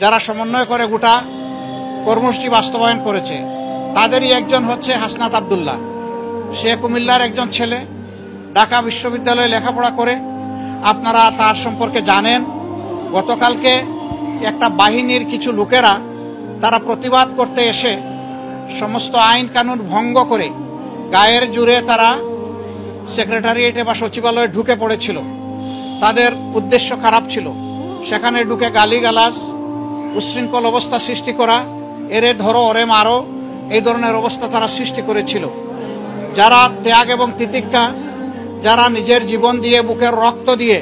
যারা সমন্বয় করে গোটা কর্মসূচি বাস্তবায়ন করেছে তাদেরই একজন হচ্ছে হাসনাত আব্দুল্লাহ। সে কুমিল্লার একজন ছেলে, ঢাকা বিশ্ববিদ্যালয়ে লেখাপড়া করে। আপনারা তার সম্পর্কে জানেন। গতকালকে একটা বাহিনীর কিছু লোকেরা তারা প্রতিবাদ করতে এসে সমস্ত আইন কানুন ভঙ্গ করে গায়ের জোরে তারা সেক্রেটারিয়েটে বা সচিবালয়ে ঢুকে পড়েছিল। তাদের উদ্দেশ্য খারাপ ছিল, সেখানে ঢুকে গালিগালাজ, উচ্ছৃঙ্খল অবস্থা সৃষ্টি করা, এরে ধরো ওরে মারো, এই ধরনের অবস্থা তারা সৃষ্টি করেছিল। যারা ত্যাগ এবং তিতিক্ষা, যারা নিজের জীবন দিয়ে বুকের রক্ত দিয়ে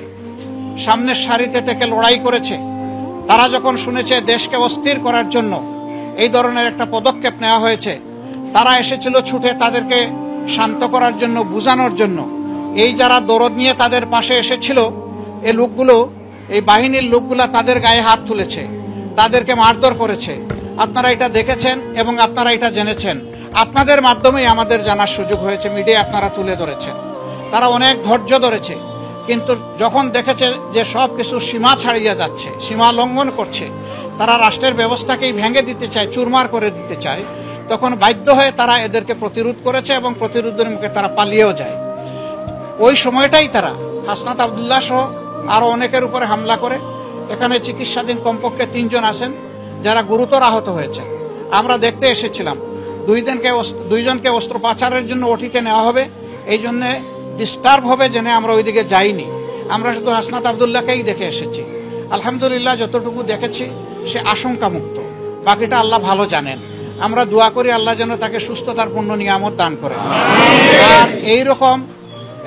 সামনের সারিতে থেকে লড়াই করেছে, তারা যখন শুনেছে দেশকে অস্থির করার জন্য এই ধরনের একটা পদক্ষেপ নেওয়া হয়েছে, তারা এসেছিল ছুটে তাদেরকে শান্ত করার জন্য, বুঝানোর জন্য। এই যারা দরদ নিয়ে তাদের পাশে এসেছিল, এই লোকগুলো, এই বাহিনীর লোকগুলা তাদের গায়ে হাত তুলেছে, তাদেরকে মারধর করেছে। আপনারা এটা দেখেছেন এবং আপনারা এটা জেনেছেন। আপনাদের মাধ্যমেই আমাদের জানার সুযোগ হয়েছে, মিডিয়া আপনারা তুলে ধরেছেন। তারা অনেক ধৈর্য ধরেছে, কিন্তু যখন দেখেছে যে সব কিছু সীমা ছাড়িয়ে যাচ্ছে, সীমা লঙ্ঘন করছে, তারা রাষ্ট্রের ব্যবস্থাকেই ভেঙে দিতে চায়, চুরমার করে দিতে চায়, তখন বাধ্য হয়ে তারা এদেরকে প্রতিরোধ করেছে এবং প্রতিরোধের মুখে তারা পালিয়েও যায়। ওই সময়টাই তারা হাসনাত আব্দুল্লাহ সহ আরও অনেকের উপরে হামলা করে। এখানে চিকিৎসাধীন কমপক্ষে 3 জন আছেন যারা গুরুতর আহত হয়েছে। আমরা দেখতে এসেছিলাম। 2 জনকে অস্ত্রোপচারের জন্য ওটিতে নেওয়া হবে, এই জন্যে ডিস্টার্ব হবে জেনে আমরা ওইদিকে যাইনি। আমরা শুধু হাসনাত আব্দুল্লাহকেই দেখে এসেছি। আলহামদুলিল্লাহ, যতটুকু দেখেছি সে আশঙ্কামুক্ত, বাকিটা আল্লাহ ভালো জানেন। আমরা দোয়া করি আল্লাহ যেন তাকে সুস্থতার পূর্ণ নিয়ামত দান করেন। আর এইরকম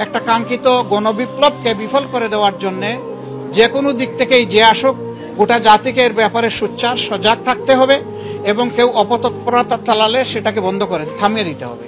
একটা কাঙ্ক্ষিত গণবিপ্লবকে বিফল করে দেওয়ার জন্যে যে কোনো দিক থেকেই যে আসুক, গোটা জাতিকে এর ব্যাপারে সোচ্চার সজাগ থাকতে হবে এবং কেউ অপতৎপরতা চালালে সেটাকে বন্ধ করে থামিয়ে দিতে হবে।